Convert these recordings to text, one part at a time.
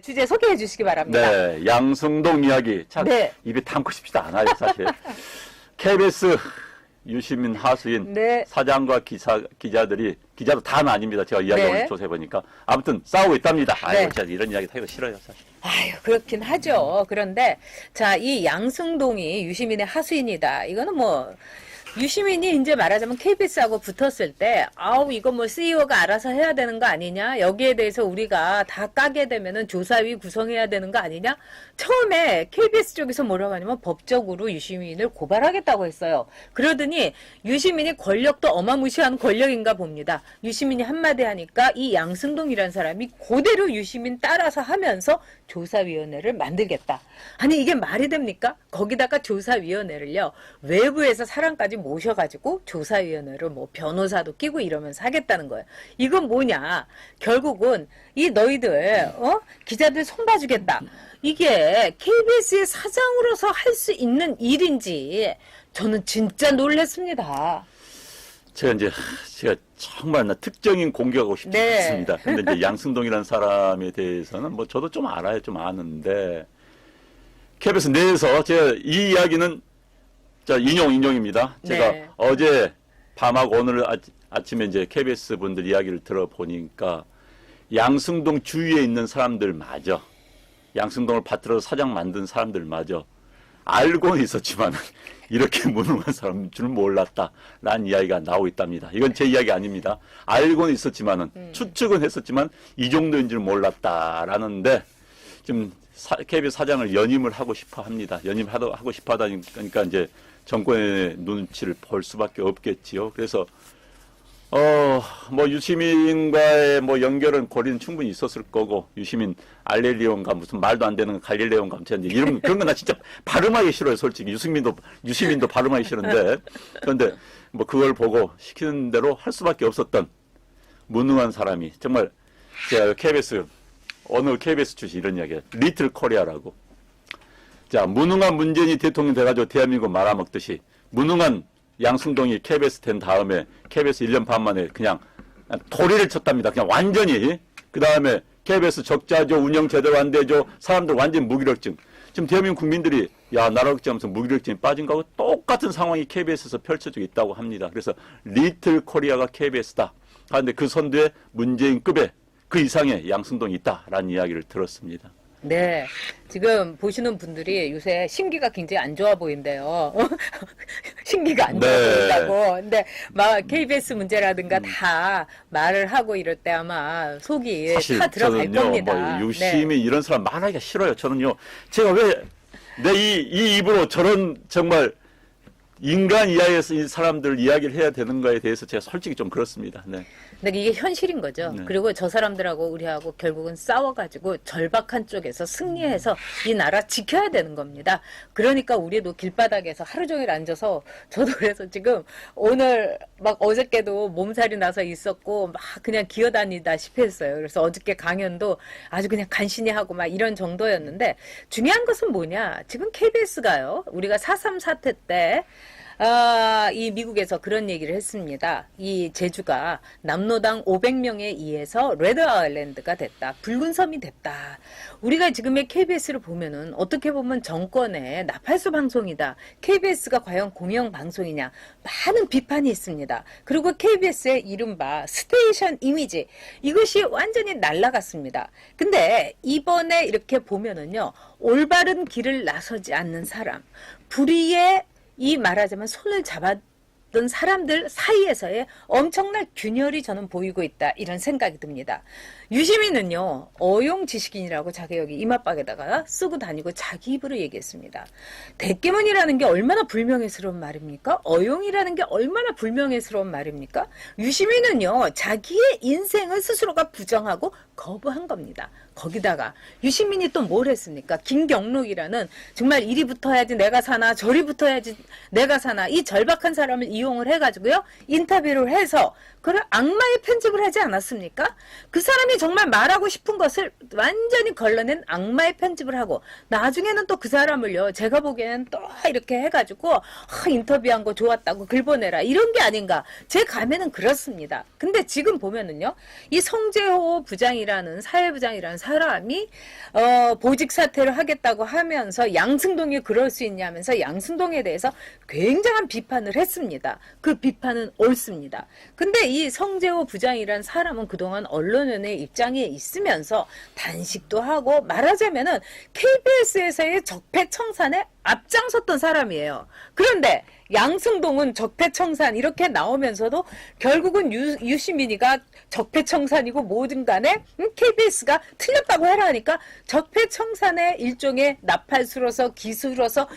주제 소개해 주시기 바랍니다. 네, 양승동 이야기. 참, 네. 입에 담고 싶지도 않아요, 사실. KBS 유시민, 하수인, 네. 사장과 기자도 다는 아닙니다. 제가 이야기 네. 오늘 조사해보니까. 아무튼 싸우고 있답니다. 아유, 네. 제가 이런 이야기 하기가 싫어요, 사실. 아유, 그렇긴 하죠. 그런데, 자, 이 양승동이 유시민의 하수인이다. 이거는 뭐, 유시민이 이제 말하자면 KBS하고 붙었을 때, 아우, 이거 뭐 CEO가 알아서 해야 되는 거 아니냐? 여기에 대해서 우리가 다 까게 되면은 조사위 구성해야 되는 거 아니냐? 처음에 KBS 쪽에서 뭐라고 하냐면 법적으로 유시민을 고발하겠다고 했어요. 그러더니 유시민이 권력도 어마무시한 권력인가 봅니다. 유시민이 한마디 하니까 이 양승동이라는 사람이 그대로 유시민 따라서 하면서 조사위원회를 만들겠다. 아니, 이게 말이 됩니까? 거기다가 조사위원회를요, 외부에서 사람까지 모셔가지고 조사위원회를 뭐 변호사도 끼고 이러면서 하겠다는 거예요. 이건 뭐냐? 결국은 이 너희들, 기자들 손봐주겠다. 이게 KBS의 사장으로서 할 수 있는 일인지 저는 진짜 놀랐습니다. 제가 정말 특정인 공격하고 싶지 네. 않습니다. 근데 이제 양승동이라는 사람에 대해서는 뭐 저도 좀 알아요. 좀 아는데. KBS 내에서 제가 이 이야기는 인용입니다. 제가 네. 어제 밤하고 오늘 아침에 이제 KBS 분들 이야기를 들어보니까 양승동 주위에 있는 사람들마저 양승동을 받들어서 사장 만든 사람들마저 알고는 있었지만 이렇게 무능한 사람인 줄 몰랐다라는 이야기가 나오고 있답니다. 이건 제 이야기 아닙니다. 알고는 있었지만은 추측은 했었지만 이 정도인 줄 몰랐다라는데 지금 KBS 사장을 연임을 하고 싶어 합니다. 하고 싶어 하다니까 이제 정권의 눈치를 볼 수밖에 없겠지요. 그래서 뭐 유시민과의 뭐 연결은 고리는 충분히 있었을 거고 유시민 알렐리온가 무슨 말도 안 되는 갈릴레온가 이런 그런 건 나 진짜 발음하기 싫어요. 솔직히 유시민도 발음하기 싫은데 그런데 뭐 그걸 보고 시키는 대로 할 수밖에 없었던 무능한 사람이 정말 제가 어느 KBS 출신 이런 이야기예요. 리틀 코리아라고. 자, 무능한 문재인이 대통령 돼가지고 대한민국 말아먹듯이 무능한 양승동이 KBS 된 다음에 KBS 1년 반 만에 그냥 도리를 쳤답니다. 그냥 완전히. 그 다음에 KBS 적자죠. 운영 제대로 안 되죠. 사람들 완전 무기력증. 지금 대한민국 국민들이 나라 걱정하면서 무기력증이 빠진 거하고 똑같은 상황이 KBS에서 펼쳐지고 있다고 합니다. 그래서 리틀 코리아가 KBS다. 그런데 그 선두에 문재인급의 그 이상의 양승동이 있다라는 이야기를 들었습니다. 네. 지금 보시는 분들이 요새 심기가 굉장히 안 좋아 보인대요. 심기가 안 좋아 네. 보인다고. 근데 막 KBS 문제라든가 다 말을 하고 이럴 때 아마 속이 다 들어갈 겁니다. 뭐 유심히 이런 사람 말하기가 싫어요. 저는요. 제가 왜 내 이 입으로 저런 정말 인간 이하의 사람들 이야기를 해야 되는가에 대해서 제가 솔직히 좀 그렇습니다. 네. 근데 이게 현실인 거죠. 네. 그리고 저 사람들하고 우리하고 결국은 싸워가지고 절박한 쪽에서 승리해서 이 나라 지켜야 되는 겁니다. 그러니까 우리도 길바닥에서 하루 종일 앉아서 저도 그래서 지금 오늘 막 어저께도 몸살이 나서 있었고 막 그냥 기어다니다시피 했어요. 그래서 어저께 강연도 아주 그냥 간신히 하고 막 이런 정도였는데 중요한 것은 뭐냐. 지금 KBS가요. 우리가 4.3 사태 때 이 미국에서 그런 얘기를 했습니다. 이 제주가 남로당 500명에 의해서 레드 아일랜드가 됐다. 붉은 섬이 됐다. 우리가 지금의 KBS를 보면은 어떻게 보면 정권의 나팔수 방송이다. KBS가 과연 공영 방송이냐. 많은 비판이 있습니다. 그리고 KBS의 이른바 스테이션 이미지. 이것이 완전히 날아갔습니다. 근데 이번에 이렇게 보면은요. 올바른 길을 나서지 않는 사람. 불의의 이 말하자면 손을 잡았던 사람들 사이에서의 엄청난 균열이 저는 보이고 있다. 이런 생각이 듭니다. 유시민은요. 어용지식인이라고 자기 여기 이마박에다가 쓰고 다니고 자기 입으로 얘기했습니다. 대깨문이라는 게 얼마나 불명예스러운 말입니까? 어용이라는 게 얼마나 불명예스러운 말입니까? 유시민은요. 자기의 인생을 스스로가 부정하고 거부한 겁니다. 거기다가 유시민이 또 뭘 했습니까? 김경록이라는 정말 이리 붙어야지 내가 사나 저리 붙어야지 내가 사나 이 절박한 사람을 이용을 해가지고요. 인터뷰를 해서 그걸 악마의 편집을 하지 않았습니까? 그 사람이 정말 말하고 싶은 것을 완전히 걸러낸 악마의 편집을 하고 나중에는 또 그 사람을요 제가 보기에는 또 이렇게 해가지고 인터뷰한 거 좋았다고 글 보내라 이런 게 아닌가 제 감에는 그렇습니다. 근데 지금 보면은요 이 성재호 부장이라는 사회부장이라는 사람이 보직 사퇴를 하겠다고 하면서 양승동이 그럴 수 있냐면서 양승동에 대해서 굉장한 비판을 했습니다. 그 비판은 옳습니다. 근데 이 성재호 부장이라는 사람은 그동안 언론연의 입장에 있으면서 단식도 하고 말하자면은 KBS에서의 적폐청산에 앞장섰던 사람이에요. 그런데 양승동은 적폐청산 이렇게 나오면서도 결국은 유시민이가 적폐청산이고 뭐든 간에 KBS가 틀렸다고 해라 하니까 적폐청산의 일종의 나팔수로서 기수로서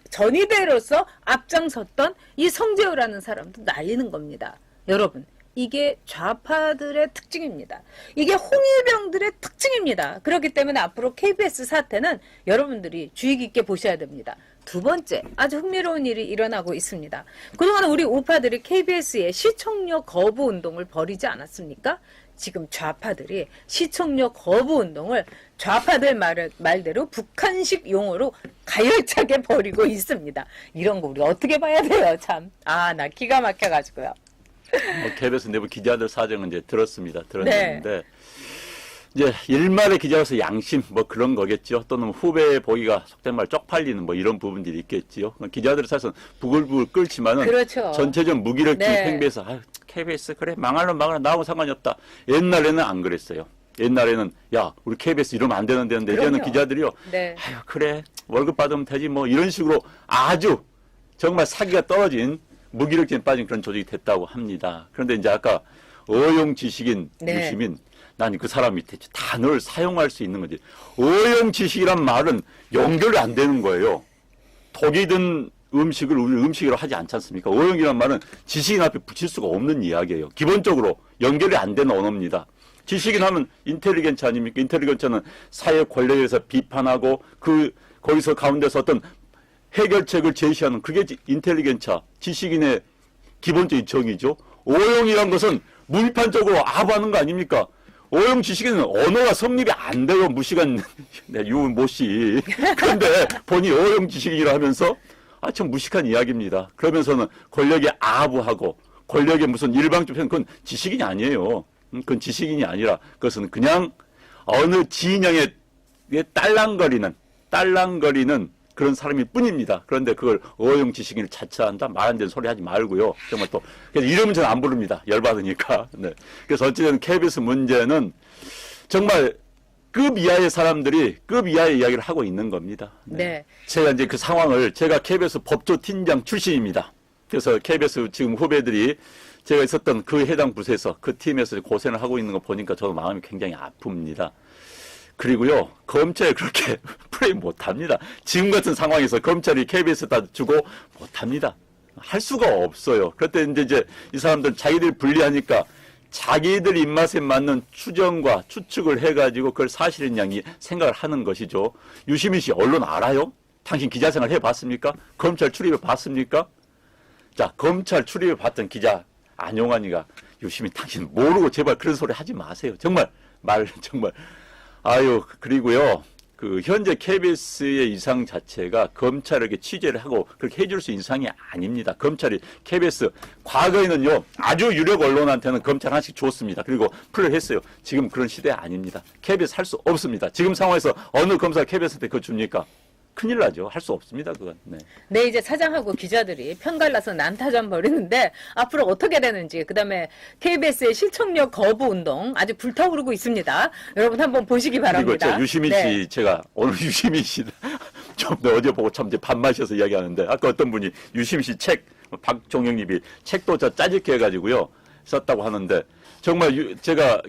전위대로서 앞장섰던 이 성재호라는 사람도 날리는 겁니다. 여러분 이게 좌파들의 특징입니다. 이게 홍일병들의 특징입니다. 그렇기 때문에 앞으로 KBS 사태는 여러분들이 주의 깊게 보셔야 됩니다. 두 번째, 아주 흥미로운 일이 일어나고 있습니다. 그동안 우리 우파들이 KBS의 시청료 거부 운동을 벌이지 않았습니까? 지금 좌파들이 시청료 거부 운동을 좌파들 말대로 북한식 용어로 가열차게 벌이고 있습니다. 이런 거 우리 어떻게 봐야 돼요, 참. 나 기가 막혀가지고요. KBS 내부 기자들 사정은 이제 들었는데 네. 이제 일말의 기자로서 양심 뭐 그런 거겠죠. 또는 후배 보기가 속된 말 쪽팔리는 뭐 이런 부분들이 있겠지요. 기자들의 사실은 부글부글 끓지만은 그렇죠. 전체적 무기력증 네. 팽배해서 KBS 그래 망하면 나하고 상관이 없다. 옛날에는 안 그랬어요. 옛날에는 야 우리 KBS 이러면 안 되는데 이제는 기자들이요. 네. 아유 그래 월급 받으면 되지 뭐 이런 식으로 아주 정말 사기가 떨어진 무기력증에 빠진 그런 조직이 됐다고 합니다. 그런데 이제 아까 어용 지식인 네. 유시민 난 그 사람이 대체 단어를 사용할 수 있는 거지. 어용 지식이란 말은 연결이 안 되는 거예요. 독이 든 음식을 우리 음식이라고 하지 않지 않습니까? 어용이란 말은 지식인 앞에 붙일 수가 없는 이야기예요. 기본적으로 연결이 안 되는 언어입니다. 지식인 하면 인텔리겐처 아닙니까? 인텔리겐처는 사회 권력에 대해서 비판하고 거기서 가운데서 어떤 해결책을 제시하는 그게 인텔리겐처, 지식인의 기본적인 정의죠. 어용이란 것은 무비판적으로 아부하는 거 아닙니까? 어용 지식인은 언어가 성립이 안 돼요. 무시간 유모씨. 그런데 본인이 어용 지식인이라 하면서 참 무식한 이야기입니다. 그러면서는 권력에 아부하고 권력의 무슨 일방적 편 그건 지식인이 아니에요. 그건 지식인이 아니라 그것은 그냥 어느 진영에 딸랑거리는 그런 사람일 뿐입니다. 그런데 그걸 어용 지식인을 자처한다? 말 안 되는 소리 하지 말고요. 정말 또. 그래서 이름은 저는 안 부릅니다. 열받으니까. 네. 그래서 어쨌든 KBS 문제는 정말 급 이하의 사람들이 급 이하의 이야기를 하고 있는 겁니다. 네. 네. 제가 이제 그 상황을 제가 KBS 법조팀장 출신입니다. 그래서 KBS 지금 후배들이 제가 있었던 그 해당 부서에서 그 팀에서 고생을 하고 있는 거 보니까 저도 마음이 굉장히 아픕니다. 그리고요, 검찰이 그렇게 프레임 못 합니다. 지금 같은 상황에서 검찰이 KBS에다 주고 못 합니다. 할 수가 없어요. 그때 이제 이 사람들 자기들이 불리하니까 자기들 입맛에 맞는 추정과 추측을 해가지고 그걸 사실인 양이 생각을 하는 것이죠. 유시민 씨 언론 알아요? 당신 기자 생활 해봤습니까? 검찰 출입해 봤습니까? 자, 검찰 출입해 봤던 기자 안용환이가 유시민 당신 모르고 제발 그런 소리 하지 마세요. 정말 정말. 그리고요, 현재 KBS의 이상 자체가 검찰에게 취재를 하고 그렇게 해줄 수 있는 이상이 아닙니다. 검찰이 KBS, 과거에는요, 아주 유력 언론한테는 검찰 하나씩 줬습니다. 그리고 풀을 했어요. 지금 그런 시대 아닙니다. KBS 할 수 없습니다. 지금 상황에서 어느 검사가 KBS한테 그거 줍니까? 큰일 나죠. 할 수 없습니다. 그건. 네. 이제 사장하고 기자들이 편갈라서 난타전 벌이는데 앞으로 어떻게 되는지 그다음에 KBS의 시청력 거부 운동 아주 불타오르고 있습니다. 여러분 한번 보시기 바랍니다. 그리고 유시민 씨 제가 오늘 유시민 씨 좀 어제 보고 참 이제 밥 마셔서 이야기하는데 아까 어떤 분이 유시민 씨 책 박종영님이 책도 짜집게 해가지고요 썼다고 하는데 정말 제가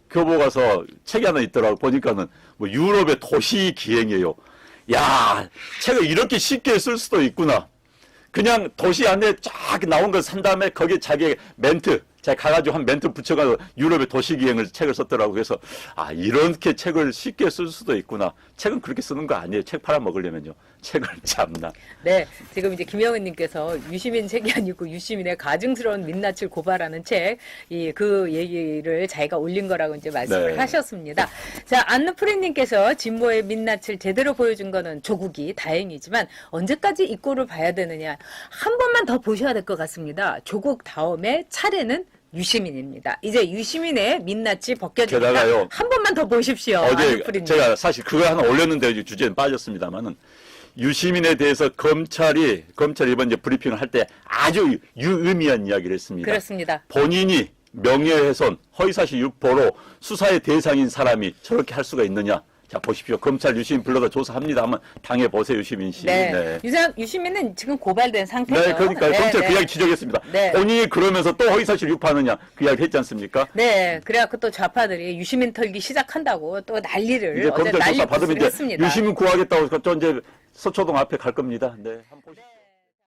교보 가서 책이 하나 있더라고 보니까는 뭐 유럽의 도시 기행이에요. 야, 책을 이렇게 쉽게 쓸 수도 있구나. 그냥 도시 안에 쫙 나온 걸 산 다음에 거기에 자기의 멘트, 제가 가가지고 한 멘트 붙여가지고 유럽의 도시기행을 책을 썼더라고. 그래서 이렇게 책을 쉽게 쓸 수도 있구나. 책은 그렇게 쓰는 거 아니에요. 책 팔아먹으려면요. 책을 참나. 네, 지금 이제 김영은님께서 유시민 책이 아니고 유시민의 가증스러운 민낯을 고발하는 책, 그 얘기를 자기가 올린 거라고 이제 말씀을 네. 하셨습니다. 자, 안누프리님께서 진모의 민낯을 제대로 보여준 거는 조국이 다행이지만 언제까지 이 꼴을 봐야 되느냐. 한 번만 더 보셔야 될 것 같습니다. 조국 다음에 차례는 유시민입니다. 이제 유시민의 민낯이 벗겨집니다. 게다가요. 한 번만 더 보십시오. 어제 안누프리님. 제가 사실 그거 하나 올렸는데 주제는 빠졌습니다만은 유시민에 대해서 검찰이 이번 이제 브리핑을 할 때 아주 유의미한 이야기를 했습니다. 그렇습니다. 본인이 명예훼손, 허위사실 유포로 수사의 대상인 사람이 저렇게 할 수가 있느냐? 자, 보십시오. 검찰 유시민 불러다 조사합니다 하면 당해보세요, 유시민 씨. 네. 유시민은 지금 고발된 상태죠. 네, 그러니까 네, 검찰 네. 그 이야기 지적했습니다. 네. 본인이 그러면서 또 허위사실 유포하느냐 그 이야기 했지 않습니까? 네, 그래갖고 또 좌파들이 유시민 털기 시작한다고 또 난리를 이제 어제 검찰 난리 조사 받으면 이제 했습니다. 유시민 구하겠다고 또 이제 서초동 앞에 갈 겁니다. 네, 한번 보시죠.